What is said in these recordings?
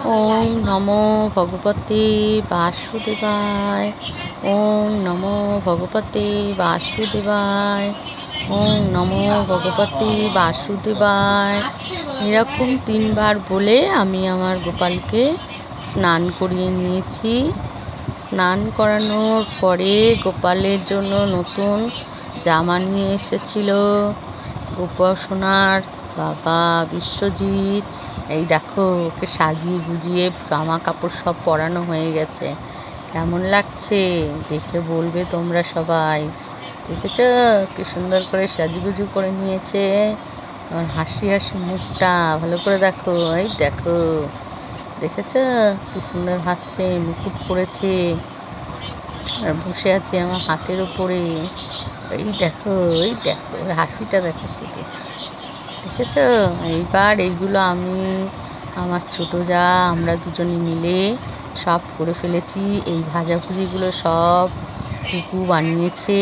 ওম নমো ভগবতে বাসুদেবায়। ওম নমো ভগবতে বাসুদেবায়। ওম নমো ভগবতে বাসুদেবায়। এরকম 3 বার বলে আমি আমার গোপালকে স্নান করিয়ে নিয়েছি। স্নান করানোর পরে গোপালের জন্য নতুন জামা নিয়ে এসেছিল গোপাসনার বাবা বিশ্বজিৎ। এই দেখো, ওকে সাজিয়ে গুজিয়ে জামা কাপড় সব পরানো হয়ে গেছে। কেমন লাগছে দেখে বলবে তোমরা সবাই। দেখেছ কি সুন্দর করে সাজুগুজু করে নিয়েছে। আর হাসি হাসি মুখটা ভালো করে দেখো। এই দেখো, দেখেছ কি সুন্দর হাসছে, মুকুট পরেছে আর বসে আছে আমার হাতের উপরে। এই দেখো, এই দেখো হাসিটা দেখো শুধু, দেখেছ? এইবার এইগুলো আমি আমার ছোটো যা আমরা দুজনে মিলে সব করে ফেলেছি। এই ভাজাভুজিগুলো সব কুকু বানিয়েছে।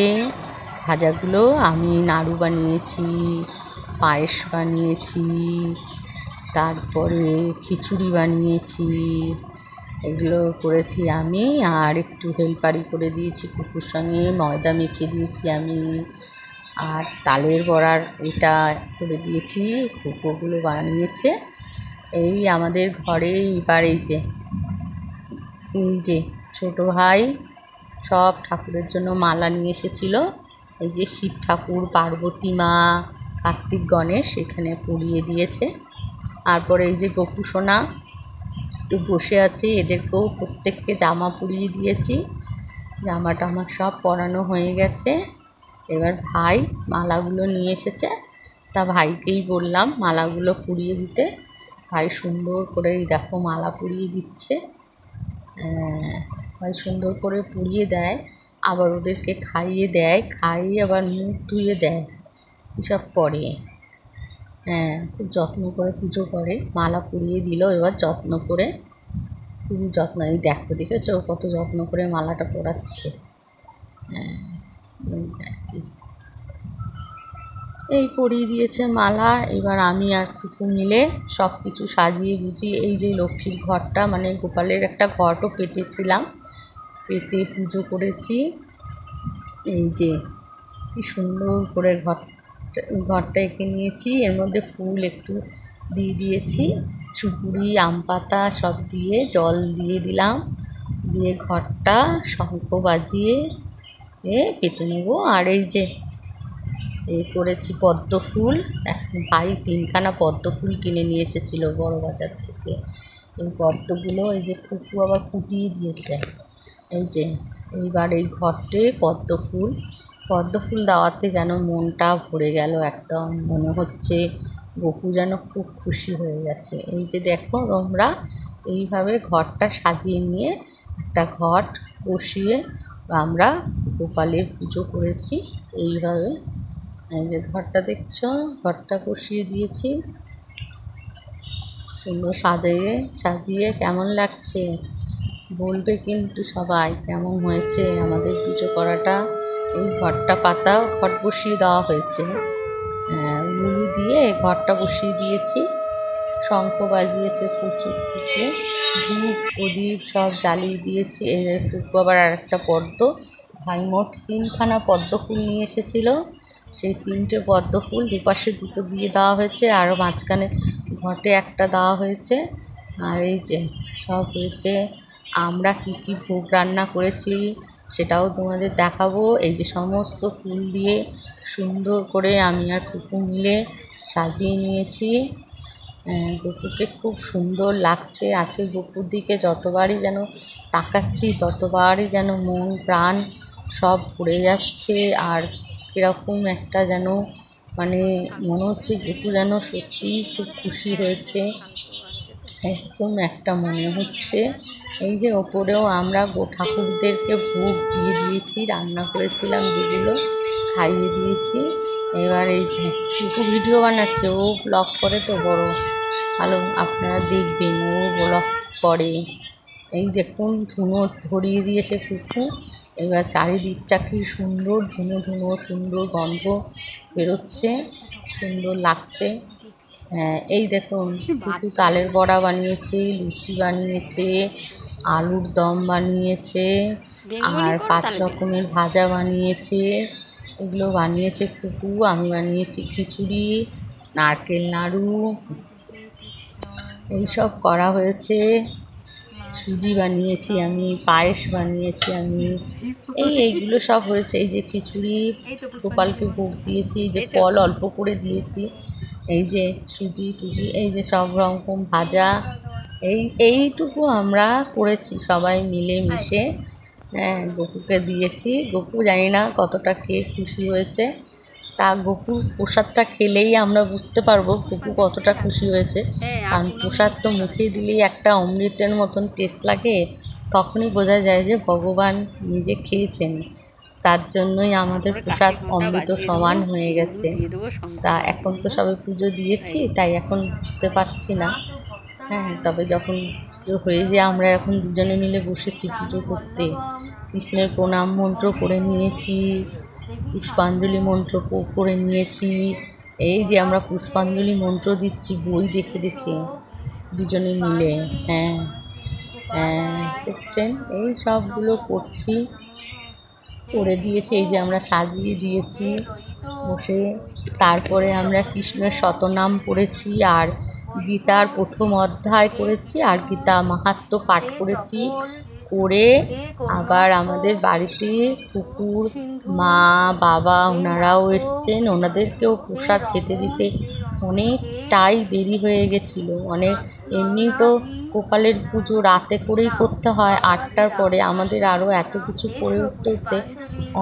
ভাজাগুলো আমি নাড়ু বানিয়েছি, পায়েস বানিয়েছি, তারপরে খিচুড়ি বানিয়েছি। এগুলো করেছি আমি, আর একটু হেল্পারি করে দিয়েছি কুকুর সঙ্গে। ময়দা মেখে দিয়েছি আমি, আর তালের বড়ার এটা করে দিয়েছি। কুকুরগুলো বানিয়েছে। এই আমাদের ঘরে এবার এই যে ছোটো ভাই সব ঠাকুরের জন্য মালা নিয়ে এসেছিল। এই যে শিব ঠাকুর, পার্বতী মা, কার্তিক, গণেশ এখানে পরিয়ে দিয়েছে। তারপরে এই যে গপু সোনা তো বসে আছে, এদেরকেও প্রত্যেককে জামা পরিয়ে দিয়েছি। জামা টামা সব পরানো হয়ে গেছে। এবার ভাই মালাগুলো নিয়ে এসেছে, তা ভাইকেই বললাম মালাগুলো পরিয়ে দিতে। ভাই সুন্দর করে দেখো মালা পরিয়ে দিচ্ছে। ভাই সুন্দর করে পরিয়ে দেয়, আবার ওদেরকে খাইয়ে দেয়, খাইয়ে আবার মুখ ধুয়ে দেয়, এসব করে। খুব যত্ন করে পুজো করে। মালা পরিয়ে দিল, এবার যত্ন করে, খুবই যত্ন। এই দেখো, দেখেছো কত যত্ন করে মালাটা পরাচ্ছে। এই পরিয়ে দিয়েছে মালা। এবার আমি আর কুকু মিলে সব কিছু সাজিয়ে গুছিয়ে এই যে লক্ষ্মীর ঘরটা, মানে গোপালের একটা ঘটও পেতেছিলাম, পেতে পুজো করেছি। এই যে কি সুন্দর করে ঘরটা এঁকে নিয়েছি। এর মধ্যে ফুল একটু দিয়ে দিয়েছি, সুপুরি, আম পাতা সব দিয়ে জল দিয়ে দিলাম, দিয়ে ঘরটা শঙ্খ বাজিয়ে পেতে নেব। আর এই যে এই করেছি পদ্ম ফুল। ভাই 3খানা পদ্ম ফুল কিনে নিয়ে এসেছিলো বড় বাজার থেকে। এই পদ্মগুলো এই যে কুকু আবার ফুটিয়ে দিয়েছে। এই যে এইবার এই ঘরটে পদ্ম ফুল দেওয়াতে যেন মনটা ভরে গেল একদম। মনে হচ্ছে গপু যেন খুব খুশি হয়ে গেছে। এই যে দেখো তোমরা, এইভাবে ঘরটা সাজিয়ে নিয়ে একটা ঘট বসিয়ে আমরা গোপালের পুজো করেছি। এইভাবে এই যে ঘরটা দেখছো, ঘরটা বসিয়ে দিয়েছি সুন্দর সাজিয়ে। কেমন লাগছে বলবে কিন্তু সবাই, কেমন হয়েছে আমাদের পুজো করাটা। এই ঘরটা পাতা ঘট বসিয়ে দেওয়া হয়েছে, উলু দিয়ে ঘরটা বসিয়ে দিয়েছি। শঙ্খ বাজিয়েছে প্রচুর, থেকে ধূপ প্রদীপ সব জ্বালিয়ে দিয়েছি। একটু আবার আর একটা পদ্ম, ভাই মোট 3খানা পদ্ম ফুল নিয়ে এসেছিলো। সেই 3টে পদ্ম ফুল দুপাশে 2টো দিয়ে দেওয়া হয়েছে, আরও মাঝখানে ঘটে একটা দেওয়া হয়েছে। আর এই যে সব হয়েছে। আমরা কি কি ভোগ রান্না করেছি সেটাও তোমাদের দেখাবো। এই যে সমস্ত ফুল দিয়ে সুন্দর করে আমি আর কুকু মিলে সাজিয়ে নিয়েছি। গপুকে খুব সুন্দর লাগছে। আছে গপুর দিকে যতবারই যেন তাকাচ্ছি ততবারই যেন মন প্রাণ সব ভরে যাচ্ছে। আর কীরকম একটা যেন মানে মনে হচ্ছে গপু যেন সত্যিই খুব খুশি হয়েছে, এরকম একটা মনে হচ্ছে। এই যে ওপরেও আমরা ঠাকুরদেরকে ভোগ দিয়ে দিয়েছি, রান্না করেছিলাম যেগুলো খাইয়ে দিয়েছি। এবার এই যে কুকু ভিডিও বানাচ্ছে, ও ব্লগ করে তো বড় ভালো, আপনারা দেখবেন ও ব্লগ করে। এই দেখুন ধুনো ধরিয়ে দিয়েছে কুকু। এবার চারিদিকটা কি সুন্দর ধুনো ধুনো সুন্দর গন্ধ বেরোচ্ছে, সুন্দর লাগছে। হ্যাঁ, এই দেখুন টুকু তালের বড়া বানিয়েছে, লুচি বানিয়েছে, আলুর দম বানিয়েছে, আর 5 রকমের ভাজা বানিয়েছে। এগুলো বানিয়েছে ফুপু। আমি বানিয়েছি খিচুড়ি, নারকেল নাড়ু, এইসব করা হয়েছে। সুজি বানিয়েছি আমি, পায়েস বানিয়েছি আমি। এইগুলো সব হয়েছে। এই যে খিচুড়ি, গোপালকে ভোগ দিয়েছি। এই যে ফল অল্প করে দিয়েছি। এই যে সুজি টুজি, এই যে সব রকম ভাজা, এইটুকু আমরা করেছি সবাই মিলে মিশে। হ্যাঁ, গপুকে দিয়েছি। গপু জানি না কতটা খেয়ে খুশি হয়েছে। তা গপুর প্রসাদটা খেলেই আমরা বুঝতে পারবো গপু কতটা খুশি হয়েছে। কারণ প্রসাদ তো মুখে দিলেই একটা অমৃতের মতন টেস্ট লাগে, তখনই বোঝা যায় যে ভগবান নিজে খেয়েছেন। তার জন্যই আমাদের প্রসাদ অমৃত সমান হয়ে গেছে। তা এখন তো সবে পুজো দিয়েছি, তাই এখন বুঝতে পারছি না। হ্যাঁ, তবে যখন পুজো হয়ে যায় আমরা এখন দুজনে মিলে বসেছি পুজো করতে। কৃষ্ণের প্রণাম মন্ত্র করে নিয়েছি, পুষ্পাঞ্জলি মন্ত্র করে নিয়েছি। এই যে আমরা পুষ্পাঞ্জলি মন্ত্র দিচ্ছি বই দেখে দেখে দুজনে মিলে। হ্যাঁ হ্যাঁ, দেখছেন এই সবগুলো করছি, করে দিয়েছি। এই যে আমরা সাজিয়ে দিয়েছি বসে। তারপরে আমরা কৃষ্ণের শতনাম পড়েছি, আর গীতার প্রথম অধ্যায় করেছি, আর গীতা মাহাত্ম্য পাঠ করেছি। করে আবার আমাদের বাড়িতে কুকুর মা বাবা ওনারাও এসছেন, ওনাদেরকেও প্রসাদ খেতে দিতে অনেকটাই দেরি হয়ে গেছিলো। এমনি তো গোপালের পুজো রাতে করেই করতে হয়, 8টার পরে। আমাদের আরও এত কিছু করে উঠতে উঠতে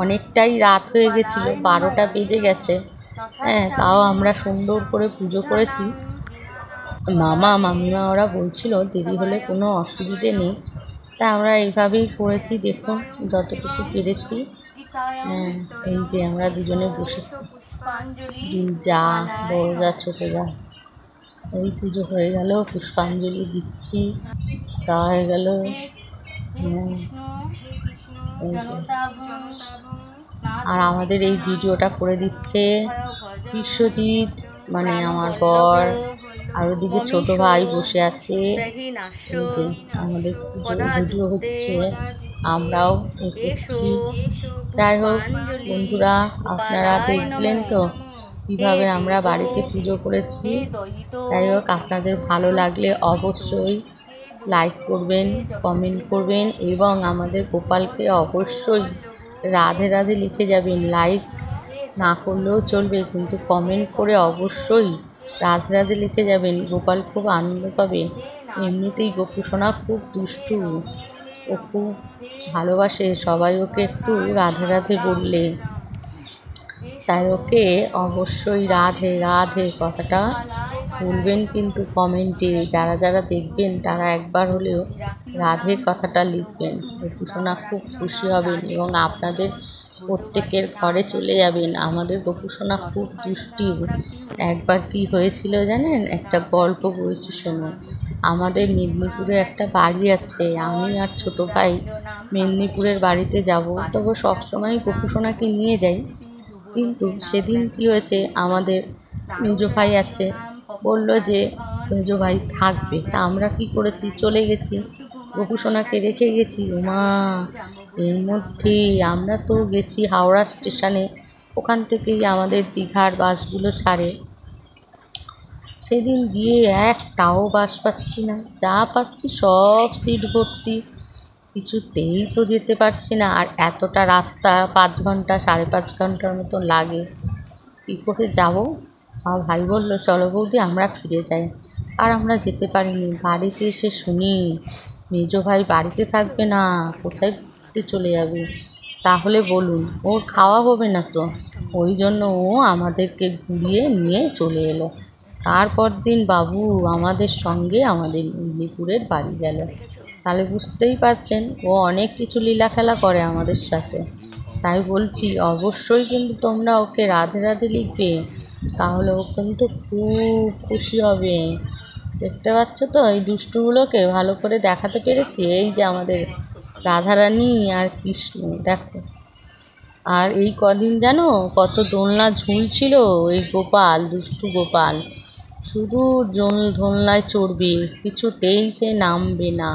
অনেকটাই রাত হয়ে গেছিলো, 12টা বেজে গেছে। হ্যাঁ, তাও আমরা সুন্দর করে পুজো করেছি। মামা মামিমা ওরা বলছিল দেরি হলে কোনো অসুবিধে নেই, তা আমরা এইভাবেই করেছি। দেখুন যতটুকু পেরেছি। হ্যাঁ, এই যে আমরা দুজনে বসেছি, দুই যা, বড় যা ছোটো যা। এই পুজো হয়ে গেল, পুষ্পাঞ্জলি দিচ্ছি, তা হয়ে গেল। এই যে আর আমাদের এই ভিডিওটা করে দিচ্ছে বিশ্বজিৎ, মানে আমার বর। আর ওদিকে ছোট ভাই বসে আছে। এই যে আমাদের পুজোর ভিডিও হচ্ছে, আমরাও করছি। যাই হোক বন্ধুরা, আপনারা দেখলেন তো কীভাবে আমরা বাড়িতে পুজো করেছি। যাই হোক, আপনাদের ভালো লাগলে অবশ্যই লাইক করবেন, কমেন্ট করবেন, এবং আমাদের গোপালকে অবশ্যই রাধে রাধে লিখে যাবেন। লাইক না করলেও চলবে, কিন্তু কমেন্ট করে অবশ্যই রাধে রাধে লিখে যাবেন। গোপাল খুব আনন্দ পাবে। এমনিতেই গোপু সোনা খুব দুষ্টু, ও খুব ভালোবাসে সবাই ওকে একটু রাধে রাধে বললে। তাই ওকে অবশ্যই রাধে রাধে কথাটা বলবেন, কিন্তু কমেন্টে যারা যারা দেখবেন তারা একবার হলেও রাধে কথাটা লিখবেন। গোপু সোনা খুব খুশি হবেন এবং আপনাদের প্রত্যেকের ঘরে চলে যাবেন। আমাদের গোপু সোনা খুব দুষ্টু। একবার কি হয়েছিল জানেন? একটা গল্প বলছি শোনো। আমাদের মেদিনীপুরে একটা বাড়ি আছে, আমি আর ছোট ভাই মেদিনীপুরের বাড়িতে যাব, তবু সবসময় গোপু সোনাকে নিয়ে যাই। কিন্তু সেদিন কি হয়েছে, আমাদের মেজো ভাই আছে, বললো যে মেজো ভাই থাকবে। তা আমরা কি করেছি, চলে গেছি, গোপু সোনাকে রেখে গেছি। ওমা, এর মধ্যে আমরা তো গেছি হাওড়া স্টেশনে, ওখান থেকেই আমাদের দীঘার বাসগুলো ছাড়ে। সেদিন গিয়ে একটাও বাস পাচ্ছি না, যা পাচ্ছি সব সিট ভর্তি, কিছুতেই তো যেতে পারছি না। আর এতটা রাস্তা, 5 ঘন্টা 5.5 ঘন্টার মতো লাগে, কী করে যাবো? আর ভাই বললো চলো বৌদি আমরা ফিরে যাই। আর আমরা যেতে পারিনি। বাড়িতে এসে শুনি মেজো ভাই বাড়িতে থাকবে না, কোথায় ঘুরতে চলে যাবে। তাহলে বলুন, ওর খাওয়া হবে না তো? ওই জন্য ও আমাদেরকে ঘুরিয়ে নিয়ে চলে এলো। তারপর দিন বাবু আমাদের সঙ্গে আমাদের মেদিনীপুরের বাড়ি গেল। তাহলে বুঝতেই পারছেন ও অনেক কিছু লীলা খেলা করে আমাদের সাথে। তাই বলছি অবশ্যই কিন্তু তোমরা ওকে রাধে রাধে লিখবে, তাহলে ও কিন্তু খুব খুশি হবে। দেখতে পাচ্ছ তো এই দুষ্টুগুলোকে ভালো করে দেখাতে পেরেছি। এই যে আমাদের রাধারানী আর কৃষ্ণ, দেখো। আর এই কদিন জানো কত দোলনা ঝুলছিল এই গোপাল, দুষ্টু গোপাল। শুধু দোলনায় চড়বে, কিছুতেই সে নামবে না।